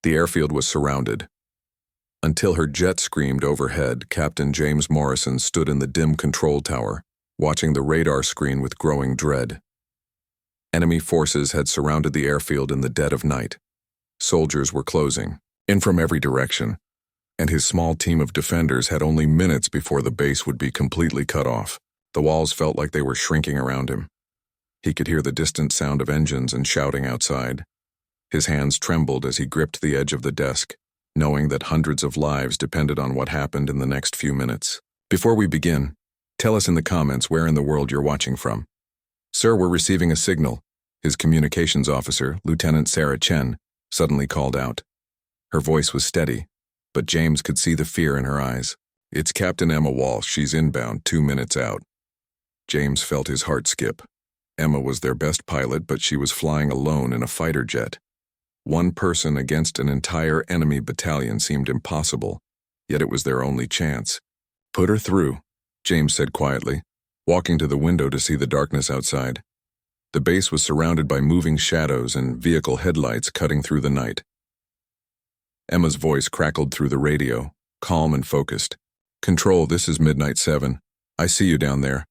The airfield was surrounded. Until her jet screamed overhead, Captain James Morrison stood in the dim control tower, watching the radar screen with growing dread. Enemy forces had surrounded the airfield in the dead of night. Soldiers were closing in from every direction, and his small team of defenders had only minutes before the base would be completely cut off. The walls felt like they were shrinking around him. He could hear the distant sound of engines and shouting outside. His hands trembled as he gripped the edge of the desk, knowing that hundreds of lives depended on what happened in the next few minutes. Before we begin, tell us in the comments where in the world you're watching from. Sir, we're receiving a signal, his communications officer, Lieutenant Sarah Chen, suddenly called out. Her voice was steady, but James could see the fear in her eyes. It's Captain Emma Walsh. She's inbound 2 minutes out. James felt his heart skip. Emma was their best pilot, but she was flying alone in a fighter jet. One person against an entire enemy battalion seemed impossible, yet it was their only chance. Put her through, James said quietly, walking to the window to see the darkness outside. The base was surrounded by moving shadows and vehicle headlights cutting through the night. Emma's voice crackled through the radio, calm and focused. Control, this is Midnight 7. I see you down there.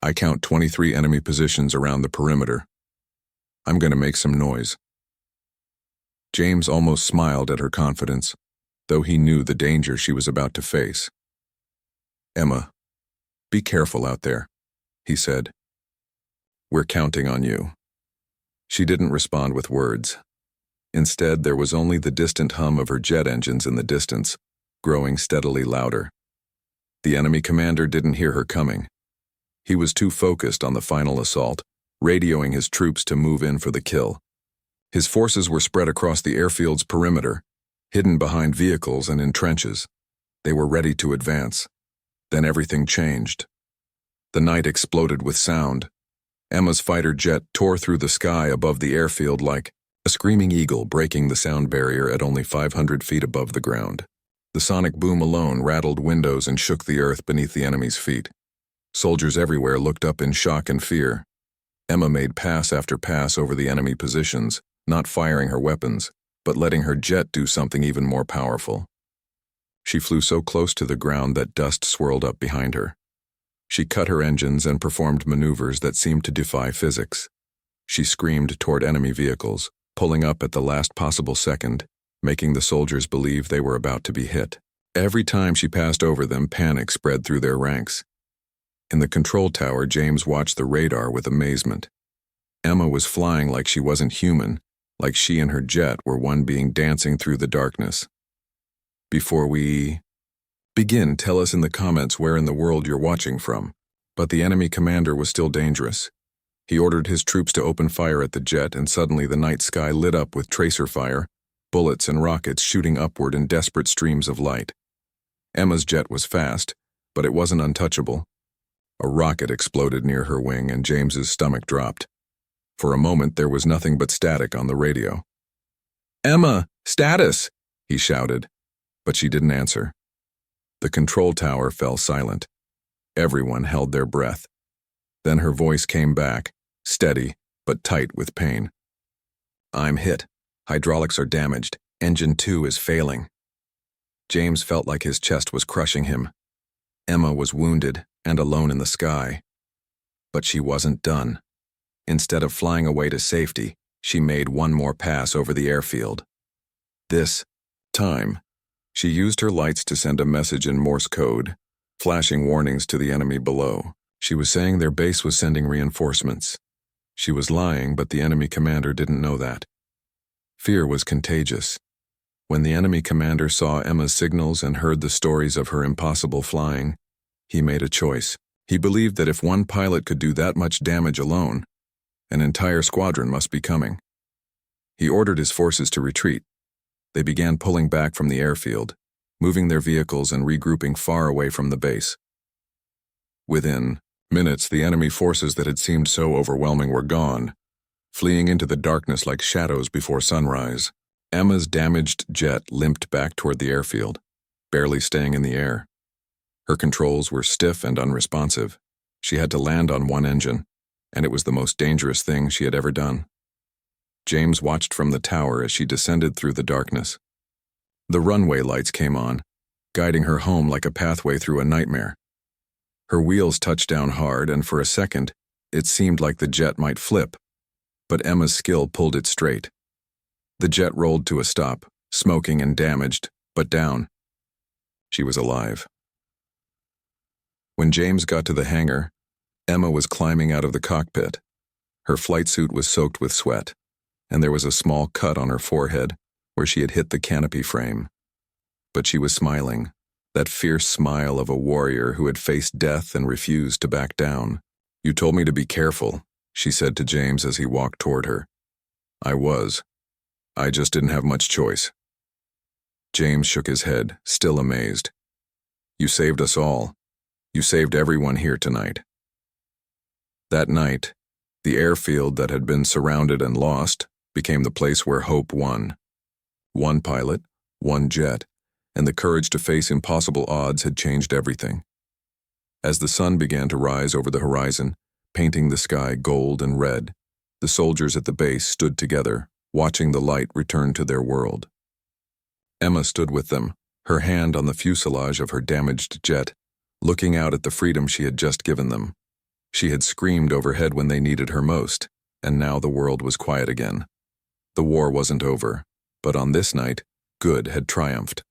I count 23 enemy positions around the perimeter. I'm going to make some noise. James almost smiled at her confidence, though he knew the danger she was about to face. Emma, be careful out there, he said. We're counting on you. She didn't respond with words. Instead, there was only the distant hum of her jet engines in the distance, growing steadily louder. The enemy commander didn't hear her coming. He was too focused on the final assault, radioing his troops to move in for the kill. His forces were spread across the airfield's perimeter, hidden behind vehicles and in trenches. They were ready to advance. Then everything changed. The night exploded with sound. Emma's fighter jet tore through the sky above the airfield like a screaming eagle breaking the sound barrier at only 500 feet above the ground. The sonic boom alone rattled windows and shook the earth beneath the enemy's feet. Soldiers everywhere looked up in shock and fear. Emma made pass after pass over the enemy positions, not firing her weapons, but letting her jet do something even more powerful. She flew so close to the ground that dust swirled up behind her. She cut her engines and performed maneuvers that seemed to defy physics. She screamed toward enemy vehicles, pulling up at the last possible second, making the soldiers believe they were about to be hit. Every time she passed over them, panic spread through their ranks. In the control tower, James watched the radar with amazement. Emma was flying like she wasn't human, like she and her jet were one being dancing through the darkness. Before we begin, tell us in the comments where in the world you're watching from. But the enemy commander was still dangerous. He ordered his troops to open fire at the jet, and suddenly the night sky lit up with tracer fire, bullets and rockets shooting upward in desperate streams of light. Emma's jet was fast, but it wasn't untouchable. A rocket exploded near her wing, and James's stomach dropped. For a moment, there was nothing but static on the radio. "Emma, status!" he shouted, but she didn't answer. The control tower fell silent. Everyone held their breath. Then her voice came back, steady, but tight with pain. "I'm hit. Hydraulics are damaged. Engine 2 is failing." James felt like his chest was crushing him. Emma was wounded and alone in the sky. But she wasn't done. Instead of flying away to safety, she made one more pass over the airfield. This time, she used her lights to send a message in Morse code, flashing warnings to the enemy below. She was saying their base was sending reinforcements. She was lying, but the enemy commander didn't know that. Fear was contagious. When the enemy commander saw Emma's signals and heard the stories of her impossible flying, he made a choice. He believed that if one pilot could do that much damage alone, an entire squadron must be coming. He ordered his forces to retreat. They began pulling back from the airfield, moving their vehicles and regrouping far away from the base. Within minutes, the enemy forces that had seemed so overwhelming were gone, fleeing into the darkness like shadows before sunrise. Emma's damaged jet limped back toward the airfield, barely staying in the air. Her controls were stiff and unresponsive. She had to land on one engine, and it was the most dangerous thing she had ever done. James watched from the tower as she descended through the darkness. The runway lights came on, guiding her home like a pathway through a nightmare. Her wheels touched down hard, and for a second, it seemed like the jet might flip, but Emma's skill pulled it straight. The jet rolled to a stop, smoking and damaged, but down. She was alive. When James got to the hangar, Emma was climbing out of the cockpit. Her flight suit was soaked with sweat, and there was a small cut on her forehead where she had hit the canopy frame. But she was smiling, that fierce smile of a warrior who had faced death and refused to back down. "You told me to be careful," she said to James as he walked toward her. "I was. I just didn't have much choice." James shook his head, still amazed. "You saved us all. You saved everyone here tonight." That night, the airfield that had been surrounded and lost became the place where hope won. One pilot, one jet, and the courage to face impossible odds had changed everything. As the sun began to rise over the horizon, painting the sky gold and red, the soldiers at the base stood together, watching the light return to their world. Emma stood with them, her hand on the fuselage of her damaged jet, looking out at the freedom she had just given them. She had screamed overhead when they needed her most, and now the world was quiet again. The war wasn't over, but on this night, good had triumphed.